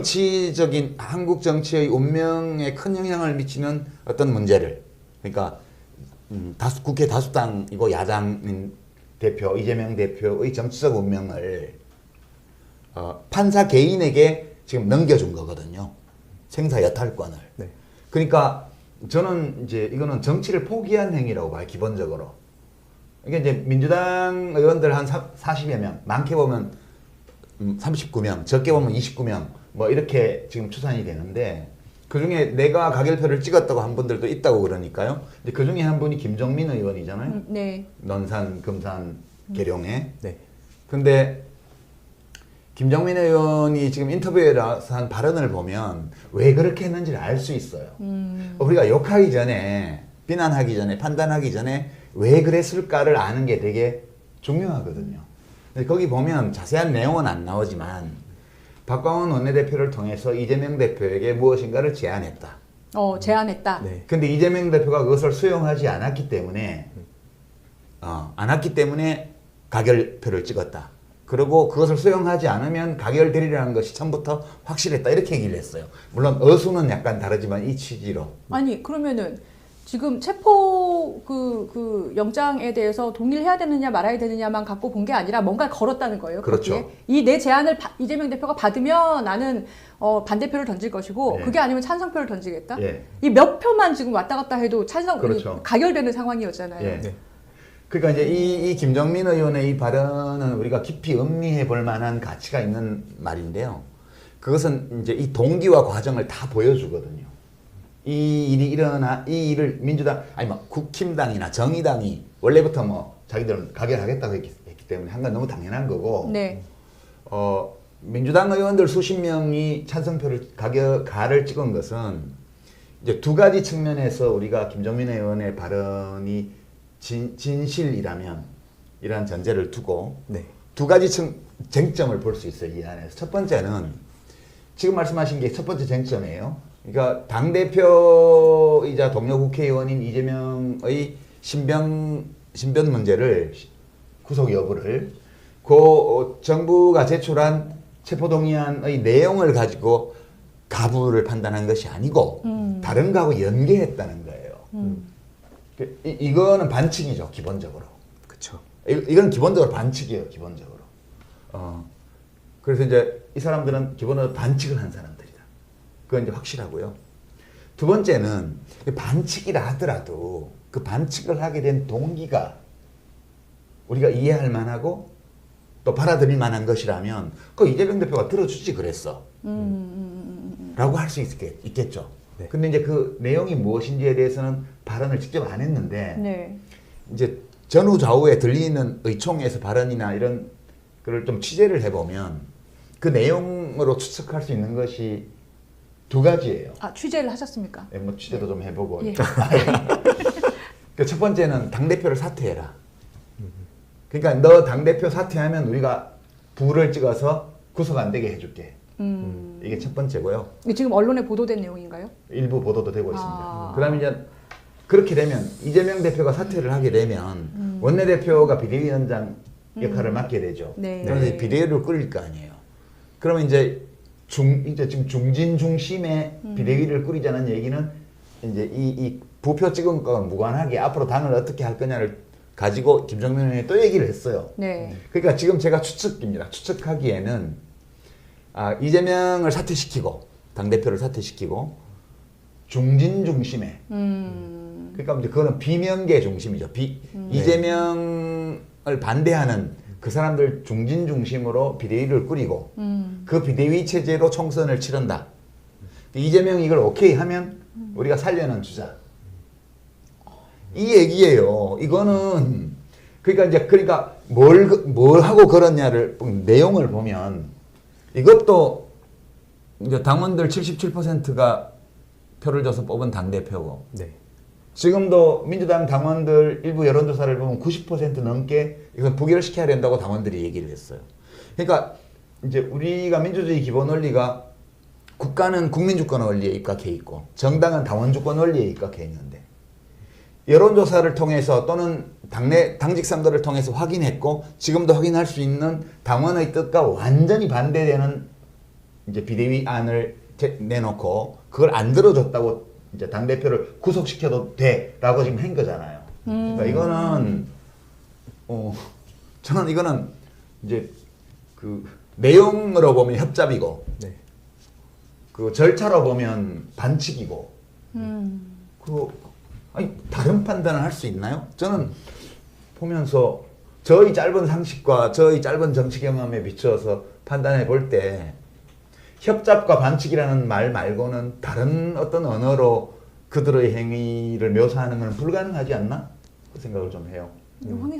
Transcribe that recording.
정치적인 한국 정치의 운명에 큰 영향을 미치는 어떤 문제를, 그러니까 국회 다수당이고 야당 대표 이재명 대표의 정치적 운명을 판사 개인에게 지금 넘겨준 거거든요. 생사 여탈권을. 네. 그러니까 저는 이제 이거는 정치를 포기한 행위라고 봐요. 기본적으로. 이게 이제 민주당 의원들 한 40여 명, 많게 보면 39명, 적게 보면 29명, 뭐 이렇게 지금 추산이 되는데, 그 중에 내가 가결표를 찍었다고 한 분들도 있다고 그러니까요. 근데 그 중에 한 분이 김종민 의원이잖아요. 네. 논산, 금산, 계룡에. 네. 근데 김종민 의원이 지금 인터뷰에서 한 발언을 보면 왜 그렇게 했는지를 알 수 있어요. 우리가 욕하기 전에, 비난하기 전에, 판단하기 전에 왜 그랬을까를 아는 게 되게 중요하거든요. 근데 거기 보면 자세한 내용은 안 나오지만 박광원 원내대표를 통해서 이재명 대표에게 무엇인가를 제안했다. 제안했다. 네. 근데 이재명 대표가 그것을 수용하지 않았기 때문에 가결표를 찍었다. 그리고 그것을 수용하지 않으면 가결되리라는 것이 처음부터 확실했다. 이렇게 얘기를 했어요. 물론 어수는 약간 다르지만 이 취지로. 아니 그러면은 지금 체포 그 영장에 대해서 동의를 해야 되느냐 말아야 되느냐만 갖고 본 게 아니라 뭔가를 걸었다는 거예요. 그렇죠. 이 내 제안을 이재명 대표가 받으면 나는 반대표를 던질 것이고 네. 그게 아니면 찬성표를 던지겠다. 예. 이 몇 표만 지금 왔다 갔다 해도 그렇죠. 가결되는 상황이었잖아요. 예. 네. 그러니까 이제 이 김정민 의원의 이 발언은 우리가 깊이 음미해 볼 만한 가치가 있는 말인데요. 그것은 이제 이 동기와 과정을 다 보여주거든요. 이 일을 민주당, 아니 뭐 국힘당이나 정의당이 원래부터 뭐 자기들은 가결하겠다고 했기 때문에 한 건 너무 당연한 거고. 네. 민주당 의원들 수십 명이 찬성표를 가를 찍은 것은 이제 두 가지 측면에서 우리가 김정민 의원의 발언이 진실이라면 이러한 전제를 두고 네. 두 가지 쟁점을 볼 수 있어요. 이 안에서. 첫 번째는 지금 말씀하신 게 첫 번째 쟁점이에요. 그러니까 당대표이자 동료 국회의원인 이재명의 신변 문제를, 구속 여부를 정부가 제출한 체포동의안의 내용을 가지고 가부를 판단한 것이 아니고 다른 거하고 연계했다는 거예요. 이거는 반칙이죠, 기본적으로. 그렇죠. 이건 기본적으로 반칙이에요, 기본적으로. 그래서 이제 이 사람들은 기본적으로 반칙을 한 사람들이다. 그건 이제 확실하고요. 두 번째는 반칙이라 하더라도 그 반칙을 하게 된 동기가 우리가 이해할 만하고 또 받아들일 만한 것이라면 그 이재명 대표가 들어주지 그랬어. 라고 할 수 있겠죠. 네. 근데 이제 그 내용이 무엇인지에 대해서는 발언을 직접 안 했는데 네. 이제 전후 좌우에 들리는 의총에서 발언이나 이런 거를 좀 취재를 해보면 그 내용으로 추측할 수 있는 것이 두 가지예요. 취재를 하셨습니까? 네, 뭐 취재도 좀 해보고. 예. 그 첫 번째는 당대표를 사퇴해라. 그러니까 너 당대표 사퇴하면 우리가 부를 찍어서 구속 안 되게 해줄게. 이게 첫 번째고요. 지금 언론에 보도된 내용인가요? 일부 보도도 되고 있습니다. 그다음에 이제 그렇게 되면 이재명 대표가 사퇴를 하게 되면 원내대표가 비대위원장 역할을 맡게 되죠. 네. 그래서 비대위를 꾸릴 거 아니에요. 그러면 이제 지금 중진 중심의 비대위를 꾸리자는 얘기는 이제 이 부표 찍은 거와 무관하게 앞으로 당을 어떻게 할 거냐를 가지고 김정민 의원이 또 얘기를 했어요. 네. 그러니까 지금 제가 추측하기에는 이재명을 사퇴시키고 당대표를 사퇴시키고 중진 중심의 그러니까 이제 그거는 비명계 중심이죠. 이재명을 반대하는 그 사람들 중진 중심으로 비대위를 꾸리고 그 비대위 체제로 총선을 치른다. 이재명이 이걸 오케이 하면 우리가 살려는 주자. 이 얘기예요. 이거는 그러니까 뭘 하고 그러냐를 내용을 보면 이것도 이제 당원들 77%가 표를 줘서 뽑은 당대표고 네. 지금도 민주당 당원들 일부 여론조사를 보면 90% 넘게 이건 부결시켜야 된다고 당원들이 얘기를 했어요. 그러니까 이제 우리가 민주주의 기본 원리가 국가는 국민주권 원리에 입각해 있고 정당은 당원주권 원리에 입각해 있는데 여론조사를 통해서 또는 당직 선거를 통해서 확인했고 지금도 확인할 수 있는 당원의 뜻과 완전히 반대되는 이제 비대위안을 내놓고 그걸 안 들어줬다고 이제 당 대표를 구속시켜도 돼라고 지금 한 거잖아요. 그러니까 이거는 저는 이거는 이제 그 내용으로 보면 협잡이고 네. 그 절차로 보면 반칙이고 그 아니 다른 판단을 할 수 있나요? 저는 보면서 저희 짧은 상식과 저희 짧은 정치 경험에 비추어서 판단해 볼 때 협잡과 반칙이라는 말 말고는 다른 어떤 언어로 그들의 행위를 묘사하는 건 불가능하지 않나? 그 생각을 좀 해요. 황